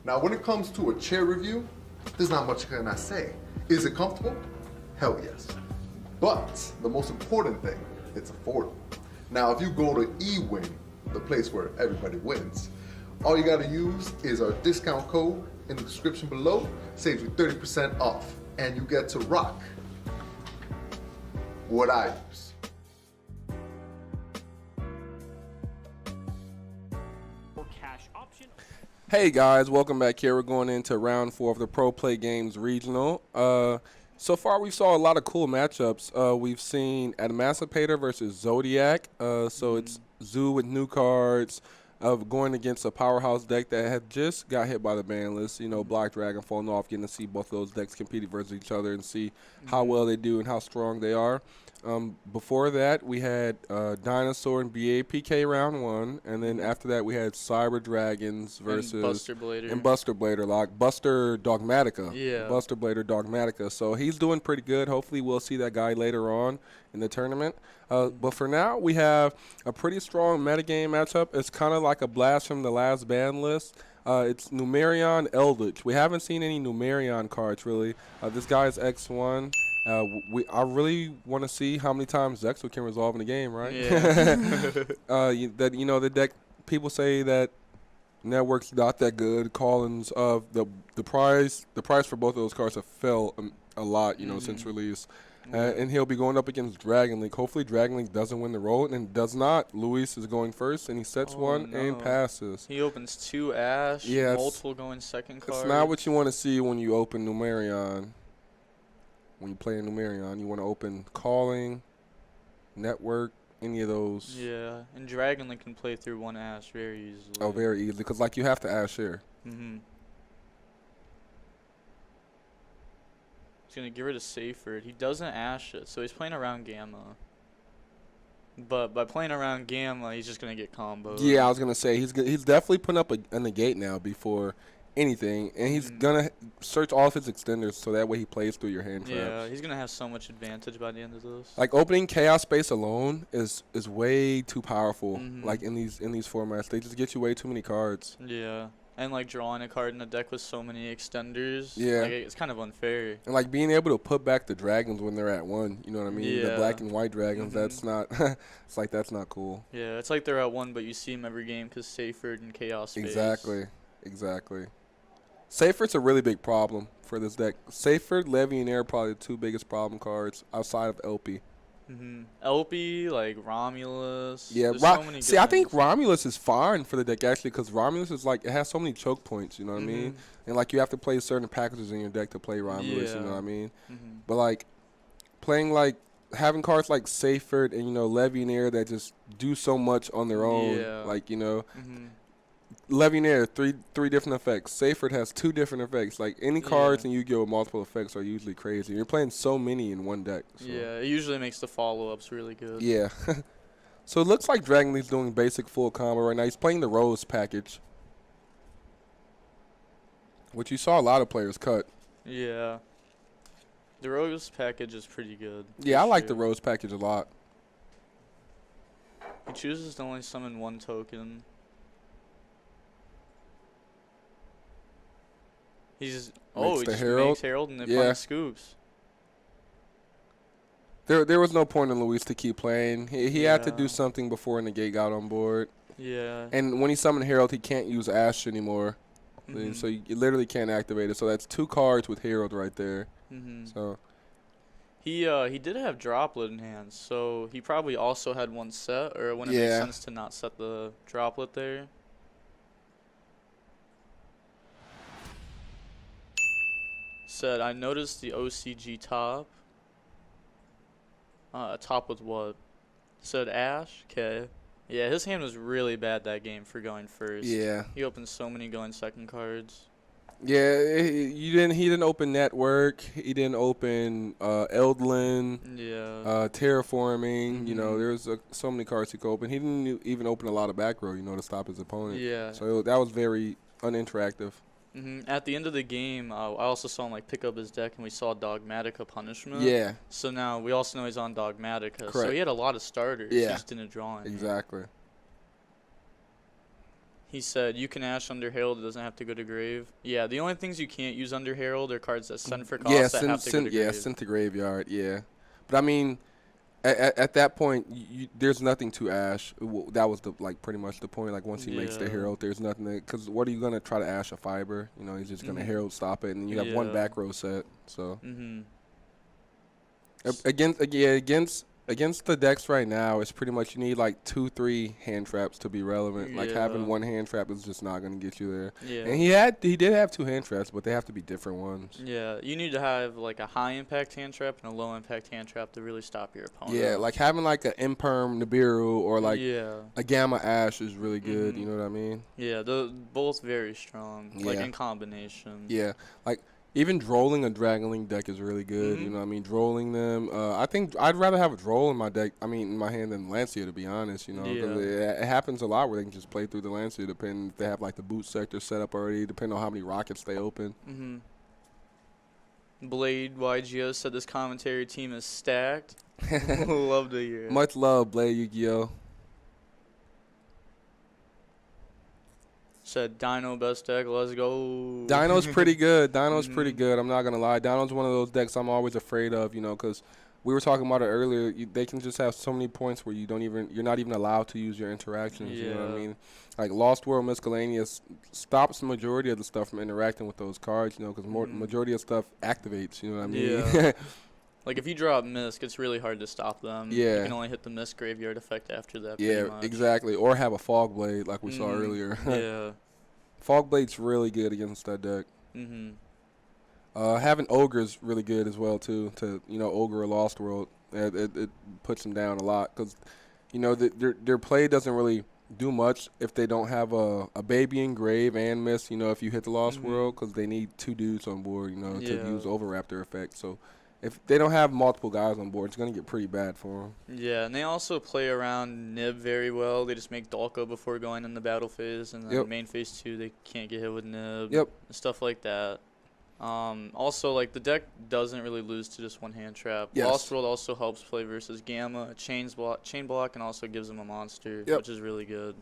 Now, when it comes to a chair review, there's not much can I say. Is it comfortable? Hell yes. But the most important thing, it's affordable. Now, if you go to eWin, the place where everybody wins, all you gotta use is our discount code in the description below, saves you 30% off, and you get to rock what I use. Hey guys, welcome back here. We're going into round 4 of the Pro Play Games Regional. So far we saw a lot of cool matchups. We've seen Emancipator versus Zodiac. So it's Zoo with new cards going against a powerhouse deck that had just got hit by the ban list. You know, Black Dragon falling off, getting to see both of those decks compete versus each other and see how well they do and how strong they are. Before that, we had Dinosaur and BAPK round 1, and then after that we had Cyber Dragons versus Buster Blader. And Buster Blader, like Buster Dogmatica. Yeah. Buster Blader Dogmatica. So he's doing pretty good. Hopefully we'll see that guy later on in the tournament. But for now, we have a pretty strong metagame matchup. It's kind of like a blast from the last ban list. It's Numeron Eldlich. We haven't seen any Numeron cards, really. This guy is X1. I really want to see how many times Zexo can resolve in the game, right? Yeah. The deck, people say that Network's not that good. Collins, the price for both of those cards have fell a lot, since release. And he'll be going up against Dragon Link. Hopefully Dragon Link doesn't win the roll, and does not. Luis is going first, and he sets one and passes. He opens 2 Ash, multiple going second cards. It's not what you want to see when you open Numerion. When you play a Numerion, you want to open Calling, Network, any of those. Yeah, and Dragon Link can play through 1 Ash very easily. Oh, very easily, because you have to Ash here. He's going to get rid of Seyfried. He doesn't Ash it, so he's playing around Gamma. But by playing around Gamma, he's just going to get comboed. Yeah, I was going to say, he's definitely putting up a negate now before anything, and he's going to search all of his extenders so that way he plays through your hand traps. Yeah, he's going to have so much advantage by the end of this. Like, opening Chaos Space alone is way too powerful. Like, in these formats. They just get you way too many cards. Yeah. And, like, drawing a card in the deck with so many extenders. Yeah. Like, it's kind of unfair. And, like, being able to put back the dragons when they're at 1, you know what I mean? Yeah. The black and white dragons, that's not – it's like that's not cool. Yeah, it's like they're at 1, but you see them every game because Seyfried and Chaos Space. Exactly. Seyfried's a really big problem for this deck. Seyfried, Legionnaire are probably the 2 biggest problem cards outside of LP. LP, like Romulus. Yeah, so many see, I think Romulus is fine for the deck actually, because Romulus is like, it has so many choke points, you know what I mean? And like you have to play certain packages in your deck to play Romulus, you know what I mean? But like playing like having cards like Seyfried and Legionnaire that just do so much on their own, like Legionnaire, three different effects. Seyfried has 2 different effects. Like, any cards in Yu-Gi-Oh! With multiple effects are usually crazy. You're playing so many in one deck. So. Yeah, it usually makes the follow-ups really good. Yeah. So it looks like Dragon Lee's doing basic full combo right now. He's playing the Rose package, which you saw a lot of players cut. Yeah. The Rose package is pretty good. Yeah, I like the Rose package a lot. He chooses to only summon 1 token. He just makes Herald and they find scoops. There was no point in Luis to keep playing. He had to do something before Negate got on board. Yeah. And when he summoned Herald, he can't use Ash anymore. So you literally can't activate it. So that's 2 cards with Herald right there. So he did have Droplet in hand, so he probably also had 1 set, or it wouldn't make sense to not set the Droplet there. Said, I noticed the OCG top. Top with what? Said Ash? Okay. Yeah, his hand was really bad that game for going first. Yeah. He opened so many going second cards. Yeah, he didn't open Network. He didn't open Eldlich. Yeah. Terraforming. There's so many cards he could open. He didn't even open a lot of back row, to stop his opponent. Yeah. So that was very uninteractive. At the end of the game, I also saw him pick up his deck, and we saw Dogmatica Punishment. Yeah. So now we also know he's on Dogmatica. Correct. So he had a lot of starters. Yeah. He just didn't draw any. Exactly. He said you can Ash under Herald. It doesn't have to go to grave. Yeah, the only things you can't use under Herald are cards that send for cost that have to go to grave. Sent to graveyard, yeah. But I mean, at that point, there's nothing to Ash. That was pretty much the point. Like once he makes the Herald, there's nothing. Because what are you gonna try to Ash a fiber? You know, he's just gonna Herald stop it, and you have one back row set. So against the decks right now, it's pretty much you need like 2-3 hand traps to be relevant. Like having one hand trap is just not gonna get you there. Yeah. And he did have 2 hand traps, but they have to be different ones. Yeah, you need to have like a high impact hand trap and a low impact hand trap to really stop your opponent. Yeah, like having like an Imperm Nibiru or like a Gamma Ash is really good. You know what I mean? Yeah, they're both very strong. Like in combination. Yeah, like. Even drolling a Dragon Link deck is really good. You know what I mean? Drolling them. I think I'd rather have a Droll in my deck, in my hand than Lancia, to be honest. You know, 'cause it happens a lot where they can just play through the Lancia, depending if they have like the boot sector set up already, depending on how many rockets they open. Blade YuGiOh said this commentary team is stacked. Love to hear it. Much love, Blade YuGiOh. Said Dino best deck, let's go. Dino's pretty good. Dino's pretty good. I'm not gonna lie. Dino's one of those decks I'm always afraid of. You know, because we were talking about it earlier. They can just have so many points where you're not even allowed to use your interactions. You know what I mean? Like Lost World Miscellaneous stops the majority of the stuff from interacting with those cards. You know, because majority of stuff activates. You know what I mean? Yeah. Like if you drop Misk, it's really hard to stop them. Yeah. You can only hit the Misk graveyard effect after that. Yeah, exactly. Or have a Fog Blade like we saw earlier. Yeah. Fog Blade's really good against that deck. Having Ogre's really good as well too. To Ogre or Lost World, it puts them down a lot because their play doesn't really do much if they don't have a baby in grave and miss. If you hit the Lost World because they need 2 dudes on board. To use Overraptor effect. So if they don't have multiple guys on board, it's gonna get pretty bad for them. Yeah, and they also play around Nib very well. They just make Dalko before going in the battle phase, and then main phase 2 they can't get hit with Nib. Stuff like that. Also, like the deck doesn't really lose to just one hand trap. Lost World also helps play versus Gamma, chain block, and also gives them a monster, which is really good.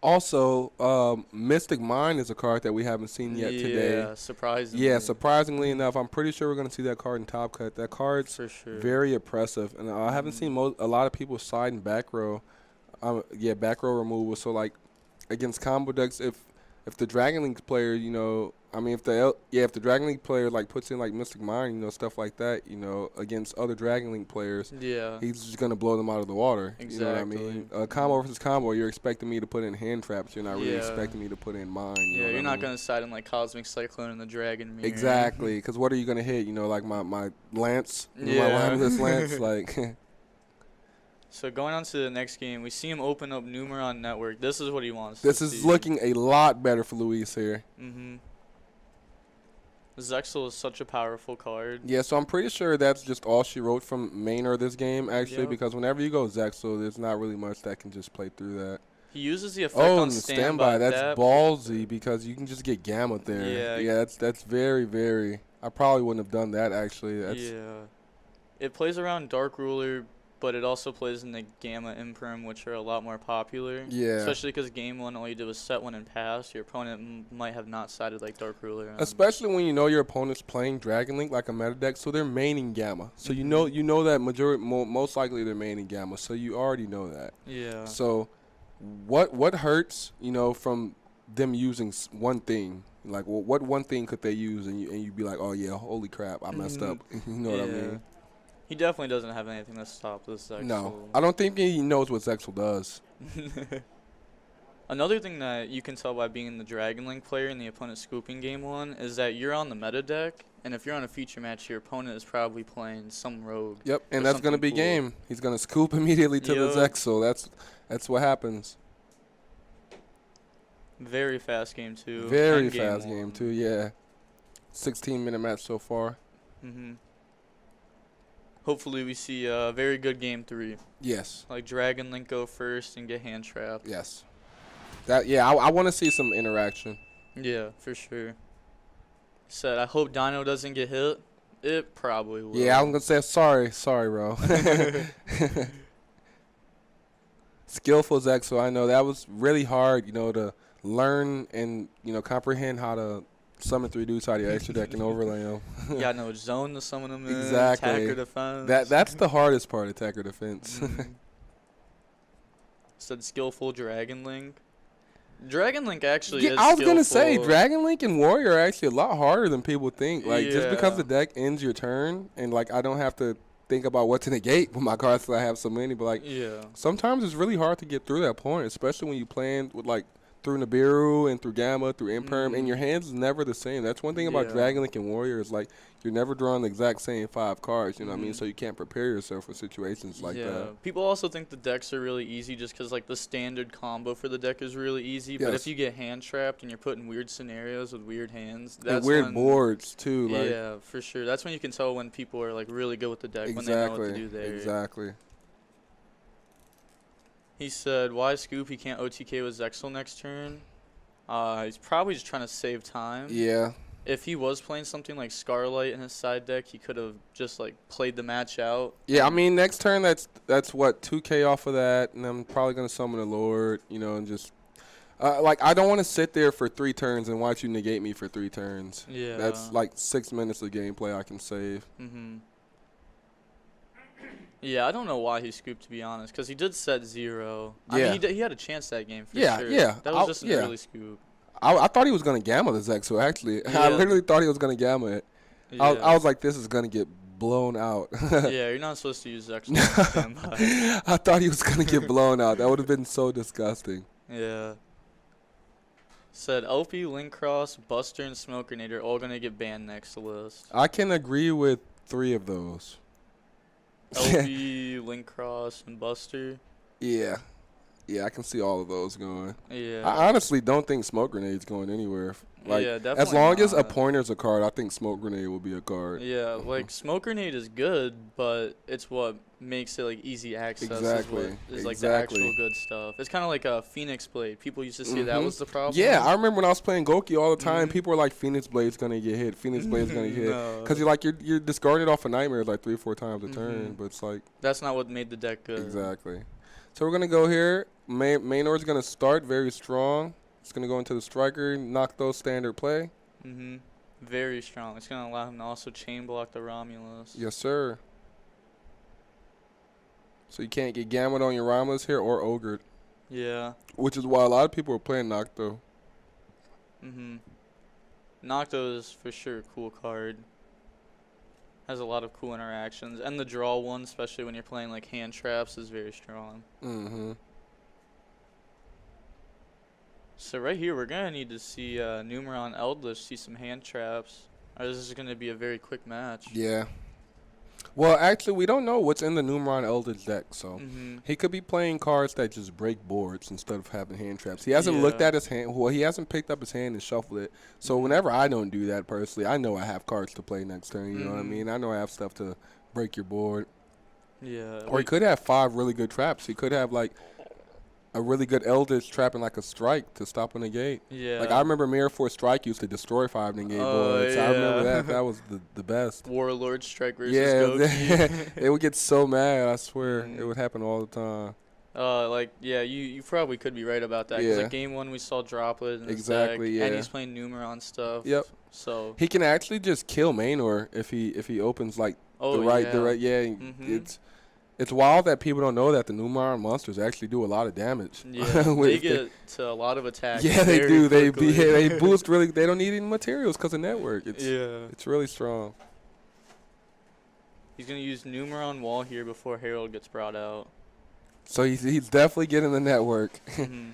Also, Mystic Mind is a card that we haven't seen yet today. Yeah, surprisingly. Yeah, surprisingly enough, I'm pretty sure we're going to see that card in Top Cut. That card's very oppressive, and I haven't seen a lot of people sliding back row. Back row removal. So like against combo decks, if the Dragon Link player, if the Dragon Link player like puts in like Mystic Mind, stuff like that, against other Dragon Link players, he's just gonna blow them out of the water. Exactly. You know what I mean? Combo versus combo, you're expecting me to put in hand traps. You're not really expecting me to put in mine. You're not gonna side in like Cosmic Cyclone and the Dragon Mirror. Exactly, because what are you gonna hit? Like my Lance, my Limitless Lance, like. So going on to the next game, we see him open up Numeron Network. This is what he wants. This is looking a lot better for Luis here. Zexal is such a powerful card. Yeah, so I'm pretty sure that's just all she wrote from Maynard this game, actually, because whenever you go Zexal, there's not really much that can just play through that. He uses the effect on standby. That's ballsy because you can just get Gamma there. Yeah, that's very, very. I probably wouldn't have done that, actually. It plays around Dark Ruler, but it also plays in the Gamma Imperm, which are a lot more popular. Yeah. Especially because game 1, all you did was set 1 and pass. Your opponent might have not sided like Dark Ruler. Especially when your opponent's playing Dragon Link like a meta deck, so they're maining Gamma. So you know that most likely they're maining Gamma, so you already know that. Yeah. So what hurts, from them using one thing? Like, what one thing could they use, and you'd be like, oh yeah, holy crap, I messed up. You know what I mean? He definitely doesn't have anything to stop this Zexal. No, I don't think he knows what Zexal does. Another thing that you can tell by being the Dragon Link player in the opponent scooping game 1 is that you're on the meta deck, and if you're on a feature match, your opponent is probably playing some rogue. Yep, and that's going to be game. He's going to scoop immediately to the Zexal. That's what happens. Very fast game, too. Very fast game, too, yeah. 16-minute match so far. Hopefully we see a very good game 3. Yes. Like Dragon Link go first and get hand trapped. Yes. I want to see some interaction. Yeah, for sure. Said I hope Dino doesn't get hit. It probably will. Yeah, I'm gonna say sorry, bro. Skillful Zexal, I know that was really hard, to learn and comprehend how to summon 3 dudes out of your extra deck and overlay them. You gotta know which zone to summon them in. Exactly. Attacker defense. That's the hardest part, attacker defense. Said skillful Dragon Link. Dragon Link actually is I was skillful. gonna say Dragon Link and Warrior are actually a lot harder than people think. Like just because Yeah. the deck ends your turn and like I don't have to think about what to negate with my cards because I have so many. But like sometimes it's really hard to get through that point, especially when you playing with like through Nibiru and through Gamma, through Imperm, and your hands is never the same. That's one thing about Dragon Link and Warrior is like you're never drawing the exact same 5 cards, you know what I mean? So you can't prepare yourself for situations like that. People also think the decks are really easy just because like the standard combo for the deck is really easy. But if you get hand trapped and you're put in weird scenarios with weird hands, that's and weird boards too. Like, yeah, for sure. That's when you can tell when people are like really good with the deck when they know what to do there. Exactly. He said, "Why Scoop? He can't OTK with Zexal next turn." He's probably just trying to save time. Yeah. If he was playing something like Scarlight in his side deck, he could have just like played the match out. Yeah, I mean next turn that's what 2K off of that, and I'm probably gonna summon a Lord, and just like I don't want to sit there for 3 turns and watch you negate me for 3 turns. Yeah. That's like 6 minutes of gameplay I can save. Yeah, I don't know why he scooped, to be honest, because he did set 0. Yeah. I mean, he had a chance that game for sure. Yeah. That was just an early scoop. I thought he was going to gamma the Zexo, actually. Yeah. I literally thought he was going to gamma it. Yeah. I was like, this is going to get blown out. Yeah, you're not supposed to use Zexo on standby. I thought he was going to get blown out. That would have been so disgusting. Yeah. Said LP, Link Cross, Buster, and Smoke Grenade are all going to get banned next list. I can agree with 3 of those. LP, Link Cross, and Buster. Yeah. Yeah, I can see all of those going. Yeah. I honestly don't think Smoke Grenade's going anywhere. Like, yeah, definitely as long as a not. pointer's a card, I think Smoke Grenade will be a card. Yeah, like Smoke Grenade is good, but it's what makes it like easy access. Exactly. Is like the actual good stuff. It's kind of like a Phoenix Blade. People used to say that was the problem. Yeah, I remember when I was playing Goki all the time. People were like, "Phoenix Blade's gonna get hit. Phoenix Blade's gonna get hit," because you're discarded off a Nightmare like 3 or 4 times a turn. But it's like that's not what made the deck good. Exactly. So we're gonna go here. Maynard's gonna start very strong. It's gonna go into the striker, knock those standard play. Very strong. It's gonna allow him to also chain block the Romulus. Yes, sir. So you can't get Gamut on your Romulus here or Ogred. Yeah. Which is why a lot of people are playing Nocto. Nocto is for sure a cool card. Has a lot of cool interactions. And the draw one, especially when you're playing like hand traps, is very strong. So right here, we're going to need to see Numeron Eldlich see some hand traps. Or this is going to be a very quick match. Yeah. Well, actually, we don't know what's in the Numeron Eldlich deck, so he could be playing cards that just break boards instead of having hand traps. He hasn't looked at his hand. Well, he hasn't picked up his hand and shuffled it. So whenever I don't do that personally, I know I have cards to play next turn. You know what I mean? I know I have stuff to break your board. Yeah. Or he could have 5 really good traps. He could have like a really good Eldritch trapping like a strike to stop a negate. Yeah. Like I remember Mirror Force Strike used to destroy 5 negate boards. I remember that. That was the best. Warlord Strike versus Goki. They would get so mad. I swear it would happen all the time. You probably could be right about that. Because like game 1 we saw Droplet in his deck, and he's playing Numeron stuff. Yep. So he can actually just kill Maynor if he opens like the right. It's wild that people don't know that the Numeron monsters actually do a lot of damage. Yeah, they get to a lot of attacks. Yeah, they do. They boost really. They don't need any materials because of network. It's really strong. He's gonna use Numeron Wall here before Herald gets brought out. So he's definitely getting the network. And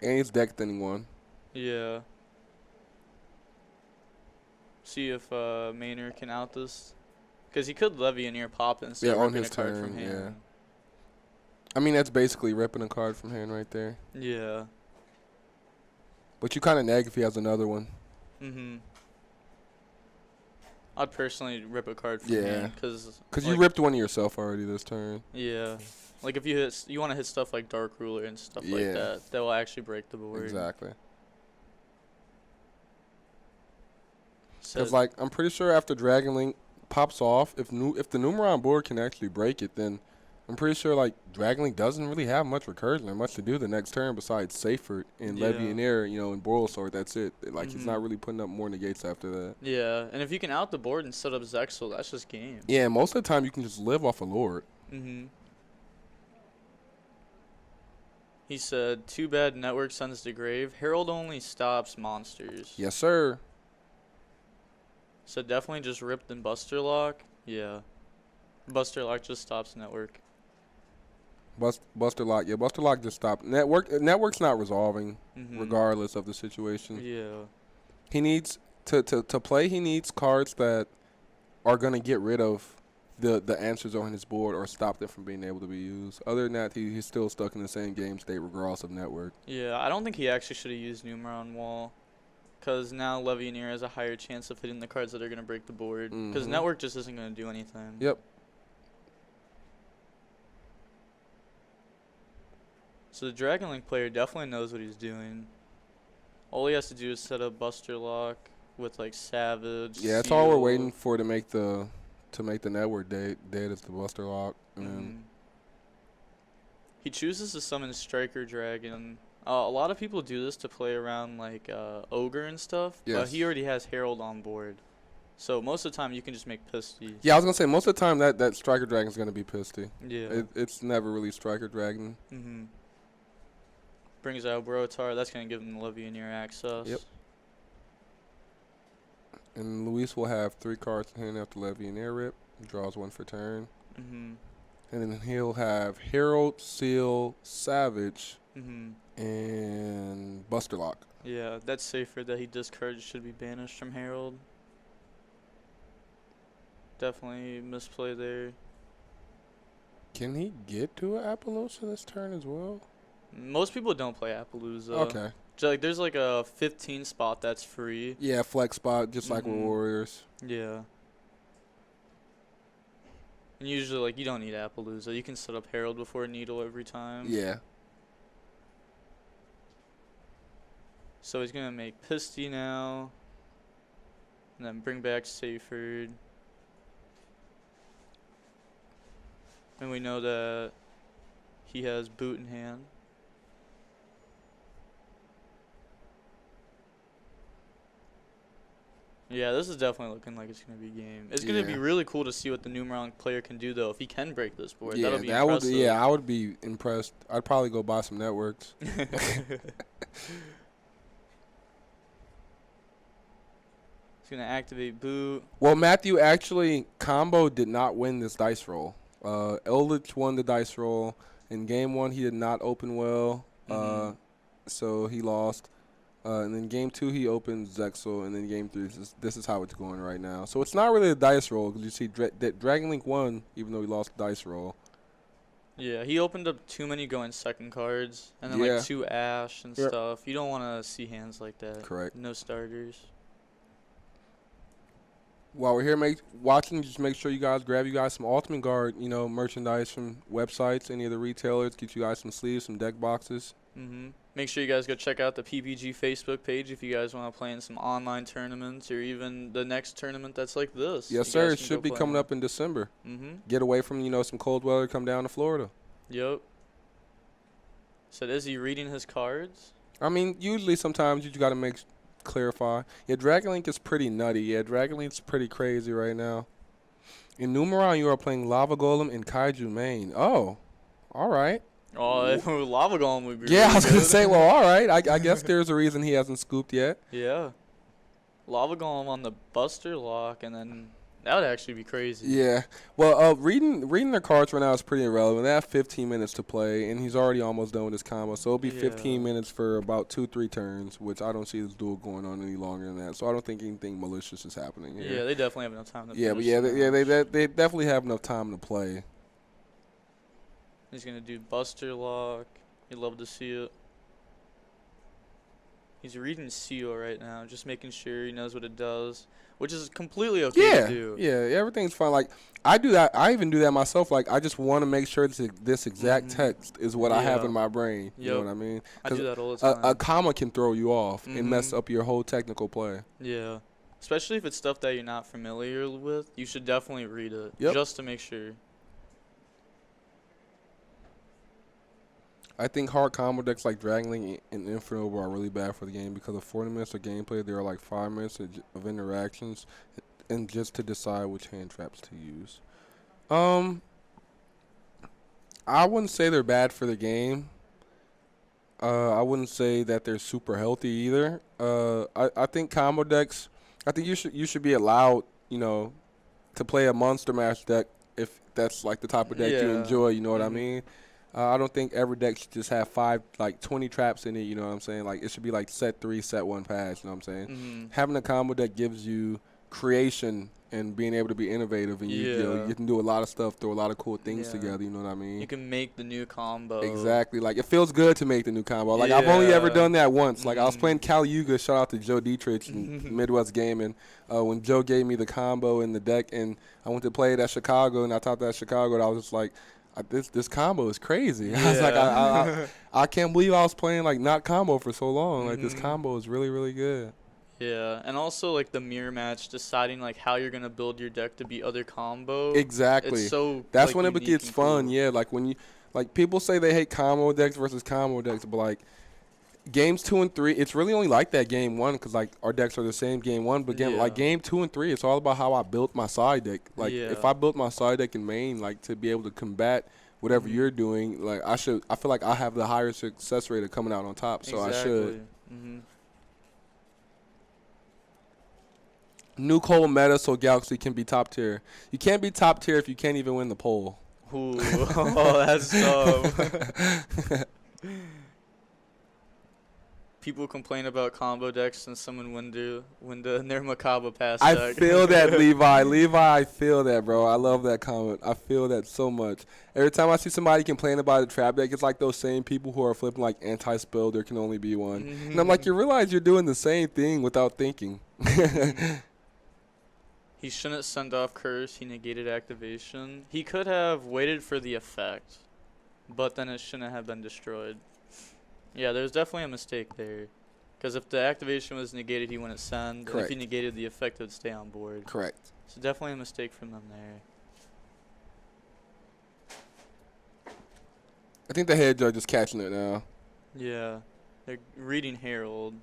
he's deck thinning one. Yeah. See if Maynard can out this. Because he could levy a near pop instead of ripping a card from hand. Yeah. I mean, that's basically ripping a card from hand right there. Yeah. But you kind of nag if he has another one. I'd personally rip a card from hand. Because you ripped one of yourself already this turn. Yeah. Like if you want to hit stuff like Dark Ruler and stuff like that will actually break the board. Exactly. Because like I'm pretty sure after Dragon Link pops off, if the Numeron board can actually break it, then I'm pretty sure like Dragon Link doesn't really have much recursion or much to do the next turn besides Seyfert and Levianeer, and Boral Sword. That's it. Like he's not really putting up more negates after that. Yeah, and if you can out the board and set up Zexal, that's just game. Yeah, most of the time you can just live off a Lord. He said, "Too bad Network sends to grave. Herald only stops monsters." Yes, sir. So definitely just Ripped and Buster Lock. Yeah. Buster Lock just stops Network. Buster Lock. Yeah, Buster Lock just stopped. Network's not resolving regardless of the situation. Yeah. He needs to play, he needs cards that are going to get rid of the answers on his board or stop them from being able to be used. Other than that, he's still stuck in the same game state regardless of Network. Yeah, I don't think he actually should have used Numeron Wall. Because now Levianeer has a higher chance of hitting the cards that are going to break the board. Because Network just isn't going to do anything. Yep. So the Dragon Link player definitely knows what he's doing. All he has to do is set up Buster Lock with like Savage. Yeah, that's all we're waiting for to make the Network dead is the Buster Lock. He chooses to summon Striker Dragon. A lot of people do this to play around like Ogre and stuff. Yes. But he already has Herald on board. So most of the time you can just make Pisty. Yeah, I was going to say, most of the time that Striker Dragon is going to be Pisty. Yeah. It's never really Striker Dragon. Brings out Brotar. That's going to give him the Levianeer access. Yep. And Luis will have 3 cards in hand after Levianeer Rip. He draws 1 for turn. And then he'll have Herald, Seal, Savage, and Buster Lock. Yeah, that's safer that he discards should be banished from Herald. Definitely misplay there. Can he get to an Appaloosa this turn as well? Most people don't play Appaloosa. Okay. So, like, there's like a 15 spot that's free. Yeah, flex spot, just like with Warriors. Yeah. And usually, like, you don't need Appaloosa. You can set up Herald before Needle every time. Yeah. So he's going to make Pisty now. And then bring back Seyfert. And we know that he has Boot in hand. Yeah, this is definitely looking like it's going to be a game. It's going to be really cool to see what the Numeron player can do, though, if he can break this board. Yeah, that'll be impressive. I would be impressed. I'd probably go buy some networks. He's going to activate Boot. Well, Matthew, actually, Combo did not win this dice roll. Eldlich won the dice roll. In game 1, he did not open well, so he lost. And then game 2, he opened Zexal, and then game 3, this is how it's going right now. So it's not really a dice roll, because you see that Dragon Link won, even though he lost the dice roll. Yeah, he opened up too many going second cards, and then like 2 Ash and stuff. You don't want to see hands like that. Correct. No starters. While we're here watching, just make sure you guys grab some Ultimate Guard, merchandise from websites, any of the retailers. Get you guys some sleeves, some deck boxes. Make sure you guys go check out the PPG Facebook page if you guys want to play in some online tournaments or even the next tournament that's like this. Yes, sir. It should be coming up in December. Get away from, some cold weather, come down to Florida. Yep. So is he reading his cards? I mean, usually sometimes you got to clarify. Yeah, Dragon Link is pretty nutty. Yeah, Dragon Link's pretty crazy right now. In Numeron, you are playing Lava Golem and Kaiju Main. Oh, all right. Oh, Lava Golem would be I was really going to say, well, all right. I guess there's a reason he hasn't scooped yet. Yeah. Lava Golem on the Buster Lock, and then that would actually be crazy. Yeah. Well, reading their cards right now is pretty irrelevant. They have 15 minutes to play, and he's already almost done with his combo. So it'll be 15 minutes for about 2-3 turns, which I don't see this duel going on any longer than that. So I don't think anything malicious is happening here. Yeah, they definitely have enough time to play. They definitely have enough time to play. He's going to do Buster Lock. You'd love to see it. He's reading Seal right now, just making sure he knows what it does, which is completely okay to do. Yeah, everything's fine. Like, I do that. I even do that myself. Like, I just want to make sure this exact text is what I have in my brain. You know what I mean? I do that all the time. A comma can throw you off and mess up your whole technical play. Yeah. Especially if it's stuff that you're not familiar with, you should definitely read it just to make sure. I think hard combo decks like Dragon Link and Infinite Over are really bad for the game because of 40 minutes of gameplay. There are like 5 minutes of interactions, and just to decide which hand traps to use. I wouldn't say they're bad for the game. I wouldn't say that they're super healthy either. I think combo decks. I think you should be allowed, to play a Monster Mash deck if that's like the type of deck you enjoy. You know what I mean? I don't think every deck should just have 20 traps in it. You know what I'm saying? Like it should be like set 3, set 1 pass. You know what I'm saying? Having a combo deck gives you creation and being able to be innovative, and you can do a lot of stuff, throw a lot of cool things together. You know what I mean? You can make the new combo. Exactly. Like it feels good to make the new combo. Like I've only ever done that once. Like I was playing YuGiOh. Shout out to Joe Dietrich in Midwest Gaming. When Joe gave me the combo in the deck, and I went to play it at Chicago, and I taught that at Chicago, and I was just like, this combo is crazy. I was like, I can't believe I was playing like not combo for so long. Like this combo is really, really good. Yeah, and also like the mirror match, deciding like how you're gonna build your deck to beat other combo. Exactly. It's so that's when it unique gets and fun. cool. Yeah, like when people say they hate combo decks versus combo decks, but like games 2 and 3, it's really only like that game 1 because like our decks are the same game 1, but like game 2 and 3, it's all about how I built my side deck. Like if I built my side deck in main, like to be able to combat whatever you're doing, like I feel like I have the higher success rate of coming out on top, so I should. New cold meta so Galaxy can be top tier. You can't be top tier if you can't even win the poll. Ooh, that's tough. People complain about combo decks and someone win the Nermakaba pass deck. I feel that, Levi. I feel that, bro. I love that comment. I feel that so much. Every time I see somebody complain about a trap deck, it's like those same people who are flipping like anti-spell, there can only be one. And I'm like, you realize you're doing the same thing without thinking. He shouldn't send off Curse. He negated activation. He could have waited for the effect, but then it shouldn't have been destroyed. Yeah, there's definitely a mistake there. Because if the activation was negated, he wouldn't send. Correct. And if he negated the effect, it would stay on board. Correct. So definitely a mistake from them there. I think the head judge is catching it now. Yeah. They're reading Herald.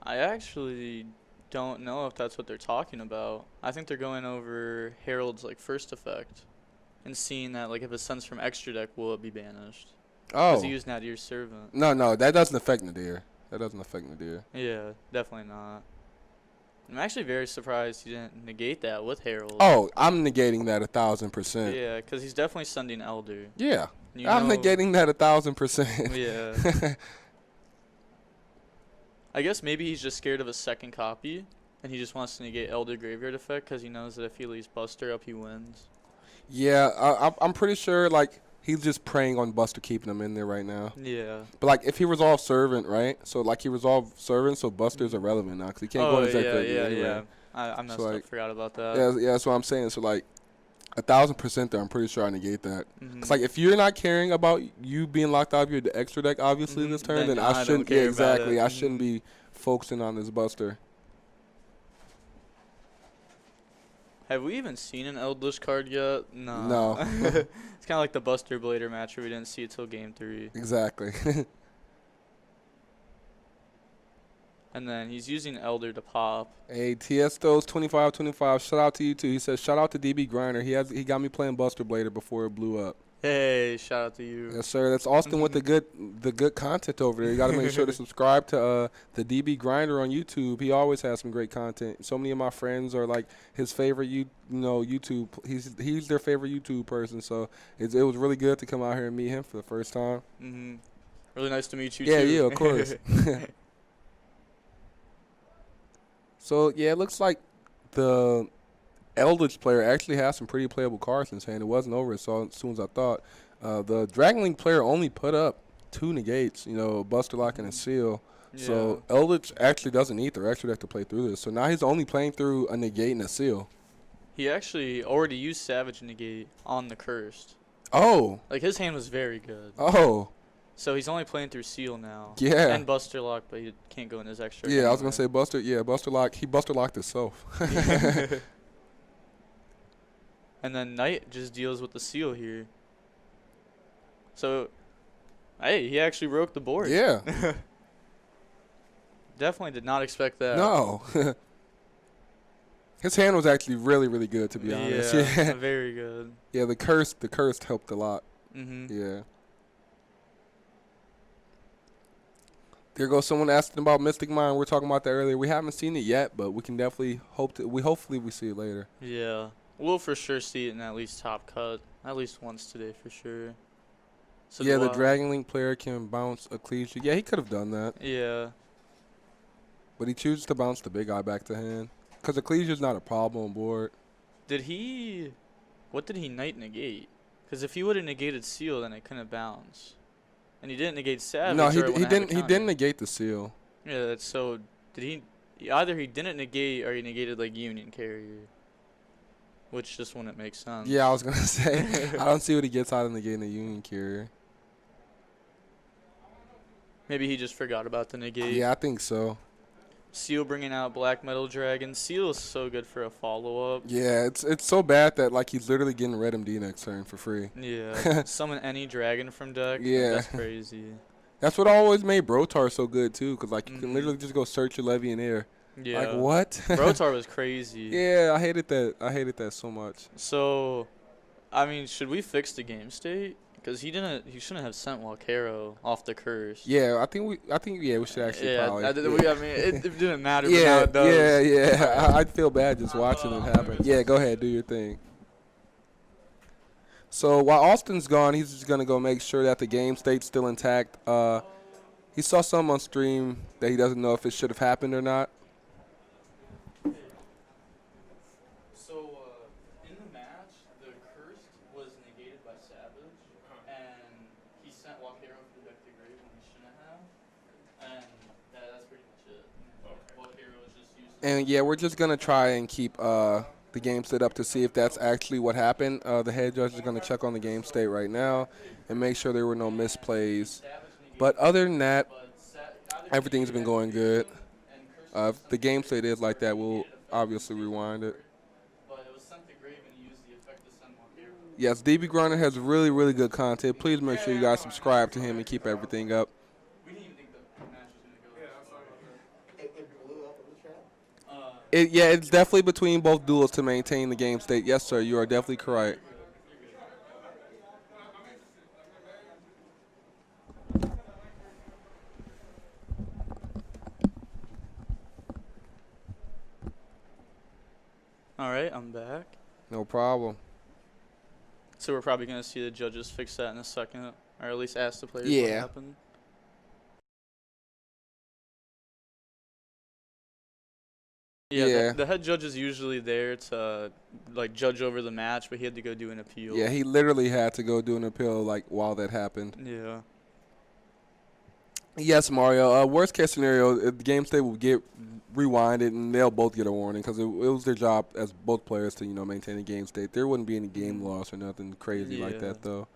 I actually don't know if that's what they're talking about. I think they're going over Herald's like first effect and seeing that like if it sends from extra deck, will it be banished? Oh. Because he used Nadir's Servant. No, that doesn't affect Nadir. Yeah, definitely not. I'm actually very surprised he didn't negate that with Herald. Oh, I'm negating that 1,000%. Yeah, because he's definitely sending Elder. Yeah, I'm negating that 1,000%. Yeah. I guess maybe he's just scared of a second copy, and he just wants to negate Elder Graveyard Effect because he knows that if he leaves Buster up, he wins. Yeah, I'm pretty sure, like, he's just preying on Buster keeping him in there right now. Yeah. But, like, if he resolves Servant, right? So, like, he resolved Servant, so Buster's irrelevant now because he can't go in his deck anyway. Yeah. I messed up, forgot about that. Yeah, that's what I'm saying. So, like, 1,000% there, I'm pretty sure I negate that. Because, like, if you're not caring about you being locked out of your extra deck, obviously, this turn, then I shouldn't. Yeah, exactly. I shouldn't be focusing on this Buster. Have we even seen an Eldlich card yet? No. It's kind of like the Buster Blader match where we didn't see it till game 3. Exactly. And then he's using Elder to pop. Hey, Tiesto's 2525. Shout out to you too. He says shout out to DB Grinder. He got me playing Buster Blader before it blew up. Hey, shout out to you. Yes, sir. That's Austin with the good content over there. You got to make sure to subscribe to the DB Grinder on YouTube. He always has some great content. So many of my friends are like his favorite YouTube. He's their favorite YouTube person. So it was really good to come out here and meet him for the first time. Really nice to meet you too. Yeah, of course. So yeah, it looks like the Eldlich player actually has some pretty playable cards in his hand. It wasn't over as soon as I thought. The Dragon Link player only put up 2 negates, Buster Lock and a Seal. Yeah. So Eldlich actually doesn't need the extra deck to play through this. So now he's only playing through a negate and a Seal. He actually already used Savage Negate on the Cursed. Oh. Like his hand was very good. Oh. So he's only playing through Seal now. Yeah. And Buster Lock, but he can't go in his extra. Yeah, I was gonna say Buster. Yeah, Buster Lock. He Buster Locked himself. And then Knight just deals with the Seal here. So, hey, he actually broke the board. Yeah. Definitely did not expect that. No. His hand was actually really, really good, to be honest. Yeah, very good. Yeah, the curse helped a lot. Yeah. There goes someone asking about Mystic Mine. We were talking about that earlier. We haven't seen it yet, but we can definitely hopefully we see it later. Yeah. We'll for sure see it in at least Top Cut. At least once today for sure. So yeah, the Dragon Link player can bounce Ecclesia. Yeah, he could have done that. Yeah. But he chooses to bounce the big eye back to hand. Because Ecclesia's not a problem on board. What did he Knight negate? Because if he would have negated Seal, then it couldn't bounce. And he didn't negate Savage. No, he didn't negate the Seal. Yeah, that's so. Either he didn't negate or he negated like Union Carrier. Which just wouldn't make sense. Yeah, I was going to say. I don't see what he gets out of negating the Union Carrier. Maybe he just forgot about the negate. Yeah, I think so. Seal bringing out Black Metal Dragon. Seal is so good for a follow-up. Yeah, it's so bad that like he's literally getting Red MD next turn for free. Yeah, summon any dragon from deck. Yeah. That's crazy. That's what always made Brotar so good too, because like you can literally just go search your levy in air. Yeah. Like what? Brotar was crazy. Yeah, I hated that so much. So, I mean, should we fix the game state? Because he shouldn't have sent Walkero off the curse. Yeah, I think we should actually probably. I mean, it didn't matter. But now it does. Yeah. I'd feel bad just watching it happen. Yeah, go ahead, do your thing. So while Austin's gone, he's just gonna go make sure that the game state's still intact. He saw some on stream that he doesn't know if it should have happened or not. And yeah, we're just gonna try and keep the game state up to see if that's actually what happened. The head judge is gonna check on the game state right now and make sure there were no misplays. But other than that, everything's been going good. If the game state is like that, we'll obviously rewind it. Yes, DB Grunner has really, really good content. Please make sure you guys subscribe to him and keep everything up. It's definitely between both duels to maintain the game state. Yes, sir, you are definitely correct. All right, I'm back. No problem. So we're probably going to see the judges fix that in a second, or at least ask the players what happened. Yeah, the head judge is usually there to like judge over the match, but he had to go do an appeal. Yeah, he literally had to go do an appeal like while that happened. Yeah. Yes, Mario. Worst case scenario, the game state will get rewinded and they'll both get a warning because it was their job as both players to maintain the game state. There wouldn't be any game loss or nothing crazy like that though.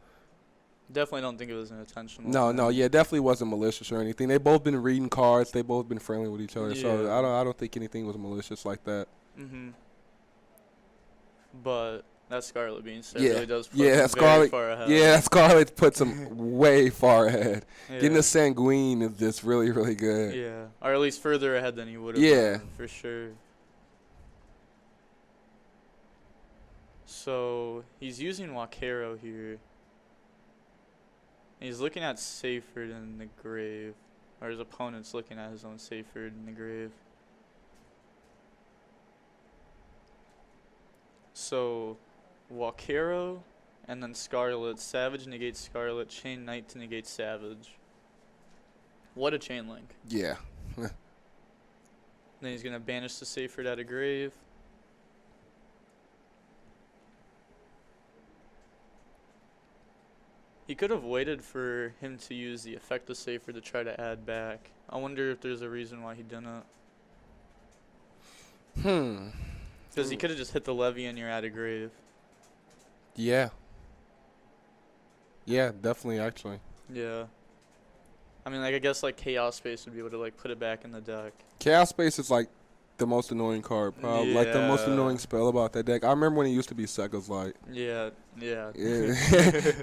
Definitely don't think it was an intentional. No, yeah, definitely wasn't malicious or anything. They both been reading cards. They both been friendly with each other. Yeah. So I don't think anything was malicious like that. But that Scarlet being said really does put him very far ahead. Yeah, Scarlet puts him way far ahead. Getting a Sanguine is just really, really good. Yeah, or at least further ahead than he would have. Yeah, for sure. So he's using Wakero here. He's looking at Seyfried in the grave, or his opponent's looking at his own Seyfried in the grave. So, Wakero, and then Scarlet. Savage negates Scarlet. Chain Knight to negate Savage. What a chain link. Yeah. Then he's going to banish the Seyfried out of grave. He could have waited for him to use the effect of Seyfried to try to add back. I wonder if there's a reason why he didn't. Because he could have just hit the levy and you're at a grave. Yeah. Yeah, definitely, actually. Yeah. I mean, like, I guess, like, Chaos Space would be able to, like, put it back in the deck. Chaos Space is like the most annoying card, probably. Like the most annoying spell about that deck. I remember when it used to be Sega's Light. Yeah.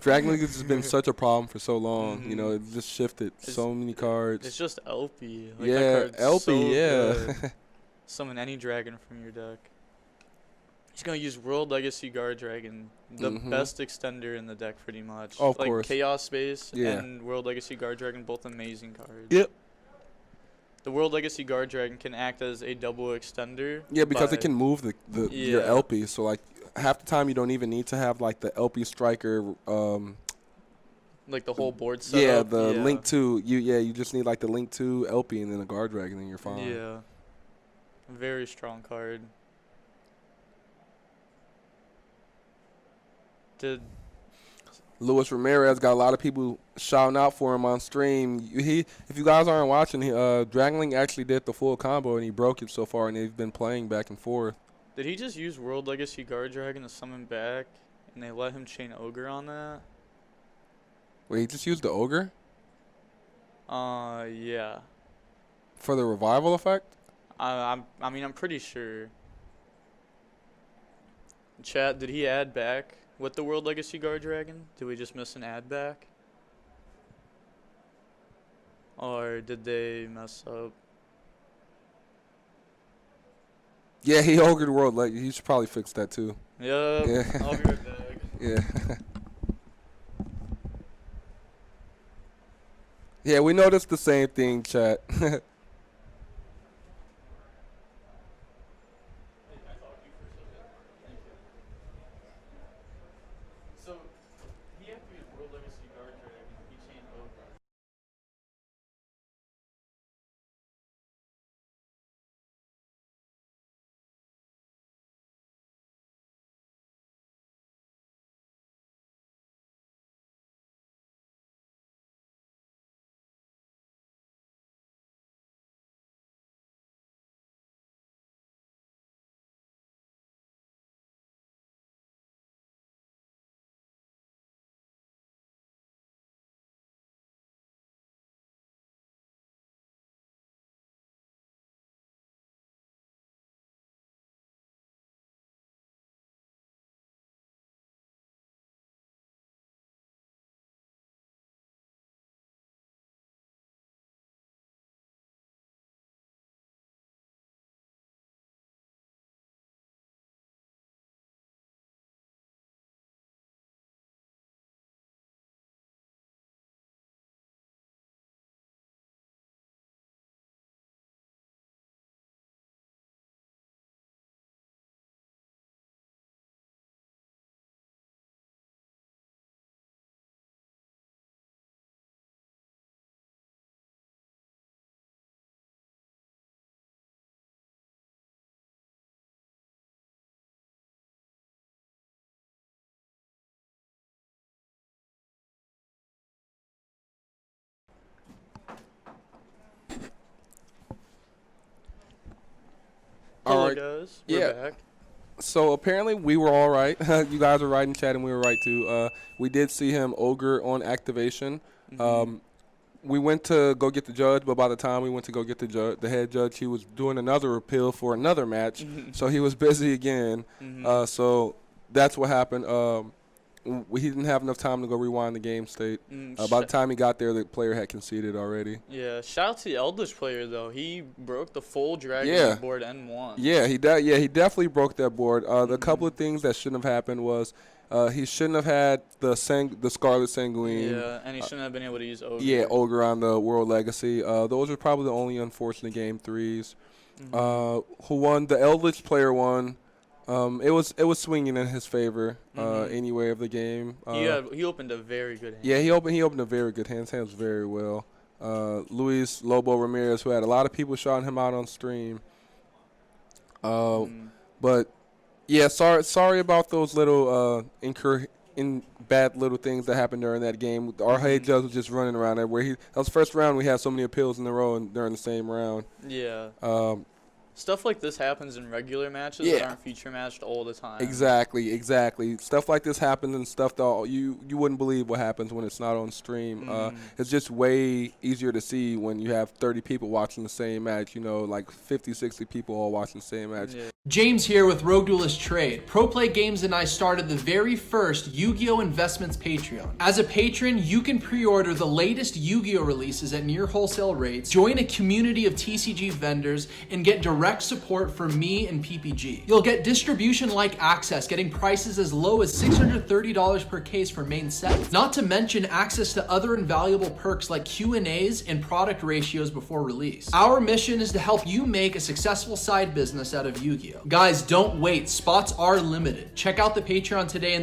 Dragon League has just been such a problem for so long. You know, it just shifted so many cards. It's just LP. Like, yeah, that LP, so yeah. good. Summon any dragon from your deck. He's going to use World Legacy Guard Dragon, the best extender in the deck, pretty much. Oh, of like, course. Chaos Space and World Legacy Guard Dragon, both amazing cards. Yep. The World Legacy Guard Dragon can act as a double extender. Yeah, because it can move your LP. So, like, half the time you don't even need to have, like, the LP striker. Like the whole board setup. Yeah, the link to. You just need, like, the link to LP and then a Guard Dragon, and you're fine. Yeah. Very strong card. Luis Ramirez got a lot of people shouting out for him on stream. If you guys aren't watching, Dragon Link actually did the full combo and he broke it so far, and they've been playing back and forth. Did he just use World Legacy Guard Dragon to summon back, and they let him chain Ogre on that? Wait, he just used the Ogre? Yeah. For the revival effect? I mean, I'm pretty sure. Chat, did he add back with the World Legacy Guard Dragon? Did we just miss an add back? Or did they mess up? Yeah, he ogred World Legacy. He should probably fix that too. Yep. Yeah. I'll be right back. Yeah. Yeah, we noticed the same thing, chat. So, he activated World Legacy Guard Dragon, he chained Ogre. All Hello right. guys, we're back. So apparently we were all right. You guys were right in chat, and we were right too. We did see him ogre on activation. We went to go get the judge, but by the time we went to go get the head judge, he was doing another appeal for another match, so he was busy again. So that's what happened. He didn't have enough time to go rewind the game state. By the time he got there, the player had conceded already. Yeah, shout out to the Eldlich player though. He broke the full dragon board and won. Yeah, he definitely broke that board. The couple of things that shouldn't have happened was he shouldn't have had the Scarlet Sanguine. Yeah, and he shouldn't have been able to use Ogre. Yeah, Ogre on the World Legacy. Those are probably the only unfortunate game threes. Who won? The Eldlich player won. It was swinging in his favor anyway of the game. He opened a very good hand. Yeah, he opened a very good hand. His hand was very well. Luis Lobo Ramirez, who had a lot of people shouting him out on stream. But yeah, sorry about those little bad little things that happened during that game. Our head judge was just running around there. That was the first round we had so many appeals in a row and during the same round. Yeah. stuff like this happens in regular matches that aren't feature matched all the time. Exactly. Stuff like this happens, and stuff that you wouldn't believe what happens when it's not on stream. It's just way easier to see when you have 30 people watching the same match, like 50, 60 people all watching the same match. Yeah. James here with Rogue Duelist Trade. Pro Play Games and I started the very first YuGiOh Investments Patreon. As a patron, you can pre-order the latest YuGiOh releases at near wholesale rates, join a community of TCG vendors, and get direct support from me and PPG. You'll get distribution-like access, getting prices as low as $630 per case for main sets. Not to mention access to other invaluable perks like Q&As and product ratios before release. Our mission is to help you make a successful side business out of YuGiOh. Guys, don't wait. Spots are limited. Check out the Patreon today in the